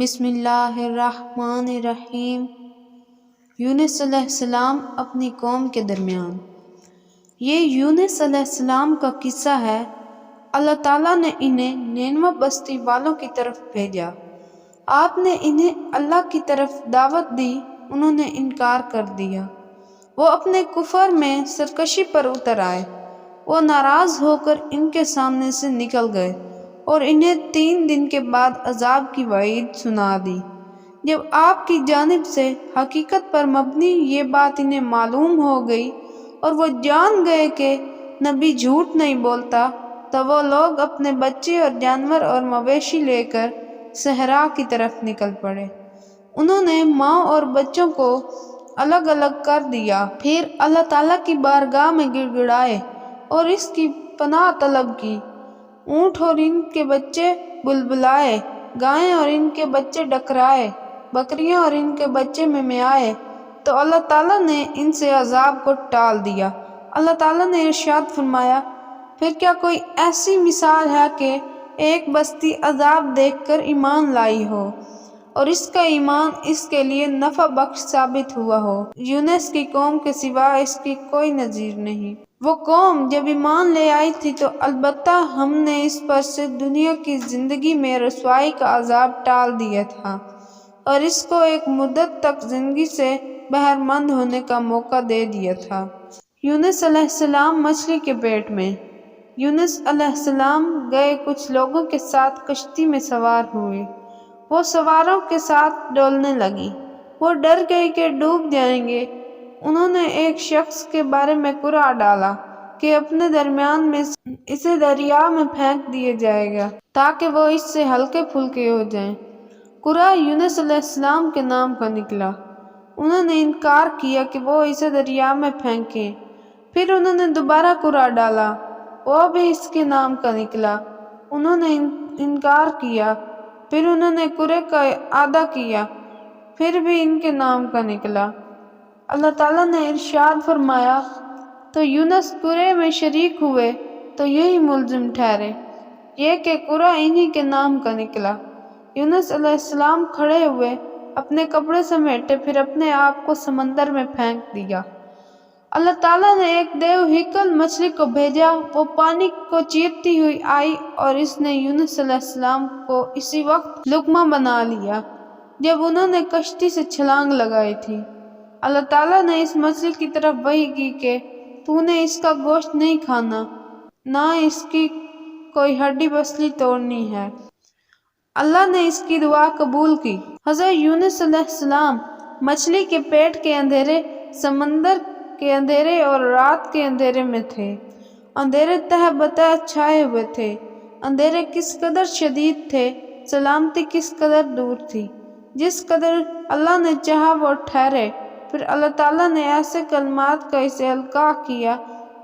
بسم اللہ الرحمن الرحیم۔ یونس علیہ السلام اپنی قوم کے درمیان۔ یہ یونس علیہ السلام کا قصہ ہے۔ اللہ تعالیٰ نے انہیں نینوے بستی والوں کی طرف بھیجا۔ آپ نے انہیں اللہ کی طرف دعوت دی، انہوں نے انکار کر دیا۔ وہ اپنے کفر میں سرکشی پر اتر آئے۔ وہ ناراض ہو کر ان کے سامنے سے نکل گئے اور انہیں 3 دن کے بعد عذاب کی وعید سنا دی۔ جب آپ کی جانب سے حقیقت پر مبنی یہ بات انہیں معلوم ہو گئی اور وہ جان گئے کہ نبی جھوٹ نہیں بولتا، تو وہ لوگ اپنے بچے اور جانور اور مویشی لے کر صحرا کی طرف نکل پڑے۔ انہوں نے ماں اور بچوں کو الگ الگ کر دیا، پھر اللہ تعالیٰ کی بارگاہ میں گڑ گڑائے اور اس کی پناہ طلب کی۔ اونٹ اور ان کے بچے بلبلائے، گائیں اور ان کے بچے ڈکرائے، بکریاں اور ان کے بچے ممیائے، تو اللہ تعالیٰ نے ان سے عذاب کو ٹال دیا۔ اللہ تعالیٰ نے ارشاد فرمایا، پھر کیا کوئی ایسی مثال ہے کہ ایک بستی عذاب دیکھ کر ایمان لائی ہو اور اس کا ایمان اس کے لیے نفع بخش ثابت ہوا ہو؟ یونس کی قوم کے سوا اس کی کوئی نظیر نہیں۔ وہ قوم جب ایمان لے آئی تھی تو البتہ ہم نے اس پر سے دنیا کی زندگی میں رسوائی کا عذاب ٹال دیا تھا اور اس کو ایک مدت تک زندگی سے بہرمند ہونے کا موقع دے دیا تھا۔ یونس علیہ السلام مچھلی کے پیٹ میں۔ یونس علیہ السلام گئے کچھ لوگوں کے ساتھ کشتی میں سوار ہوئے۔ وہ سواروں کے ساتھ ڈولنے لگی۔ وہ ڈر گئے کہ ڈوب جائیں گے۔ انہوں نے ایک شخص کے بارے میں قرعہ ڈالا کہ اپنے درمیان میں اسے دریا میں پھینک دیا جائے گا تاکہ وہ اس سے ہلکے پھلکے ہو جائیں۔ قرعہ یونس علیہ السلام کے نام کا نکلا۔ انہوں نے انکار کیا کہ وہ اسے دریا میں پھینکیں۔ پھر انہوں نے دوبارہ قرعہ ڈالا، وہ بھی اس کے نام کا نکلا۔ انہوں نے انکار کیا۔ پھر انہوں نے قرعے کا اعادہ کیا، پھر بھی ان کے نام کا نکلا۔ اللہ تعالیٰ نے ارشاد فرمایا، تو یونس قرعے میں شریک ہوئے تو یہی ملزم ٹھہرے، یہ کہ قرعہ انہی کے نام کا نکلا۔ یونس علیہ السلام کھڑے ہوئے، اپنے کپڑے سمیٹے، پھر اپنے آپ کو سمندر میں پھینک دیا۔ اللہ تعالیٰ نے ایک دیو ہیکل مچھلی کو بھیجا، وہ پانی کو چیرتی ہوئی آئی اور اس نے یونس علیہ السلام کو اسی وقت لقمہ بنا لیا جب انہوں نے کشتی سے چھلانگ لگائی تھی۔ اللہ تعالیٰ نے اس مچھلی کی طرف وحی کی کہ تو نے اس کا گوشت نہیں کھانا، نہ اس کی کوئی ہڈی پسلی توڑنی ہے۔ اللہ نے اس کی دعا قبول کی۔ حضرت یونس علیہ السلام مچھلی کے پیٹ کے اندھیرے، سمندر کے اندھیرے اور رات کے اندھیرے میں تھے۔ اندھیرے تہہ بتہ چھائے ہوئے تھے۔ اندھیرے کس قدر شدید تھے، سلامتی کس قدر دور تھی۔ جس قدر اللہ نے چاہا وہ ٹھہرے۔ پھر اللہ تعالیٰ نے ایسے کلمات کا اسے القاء کیا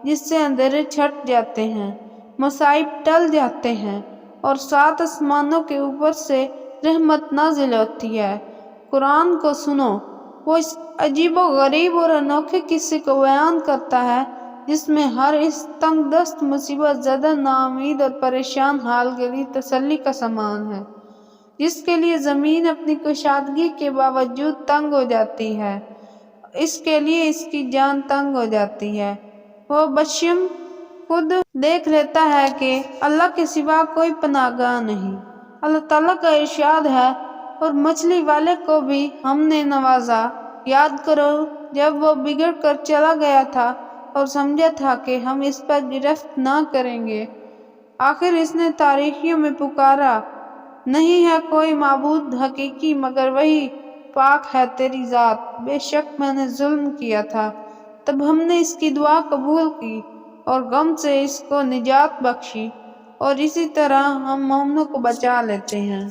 جس سے اندھیرے چھٹ جاتے ہیں، مصائب ٹل جاتے ہیں اور 7 آسمانوں کے اوپر سے رحمت نازل ہوتی ہے۔ قرآن کو سنو، وہ اس عجیب و غریب اور انوکھے قصے کو بیان کرتا ہے جس میں ہر اس تنگ دست، مصیبت زدہ، ناامید اور پریشان حال کے لیے تسلی کا سامان ہے، جس کے لیے زمین اپنی کشادگی کے باوجود تنگ ہو جاتی ہے، اس کے لیے اس کی جان تنگ ہو جاتی ہے۔ وہ بشم خود دیکھ لیتا ہے کہ اللہ کے سوا کوئی پناہ گاہ نہیں۔ اللہ تعالیٰ کا ارشاد ہے، اور مچھلی والے کو بھی ہم نے نوازا۔ یاد کرو جب وہ بگڑ کر چلا گیا تھا اور سمجھا تھا کہ ہم اس پر گرفت نہ کریں گے، آخر اس نے تاریکیوں میں پکارا، نہیں ہے کوئی معبود حقیقی مگر وہی، پاک ہے تیری ذات، بے شک میں نے ظلم کیا تھا۔ تب ہم نے اس کی دعا قبول کی اور غم سے اس کو نجات بخشی، اور اسی طرح ہم مومنوں کو بچا لیتے ہیں۔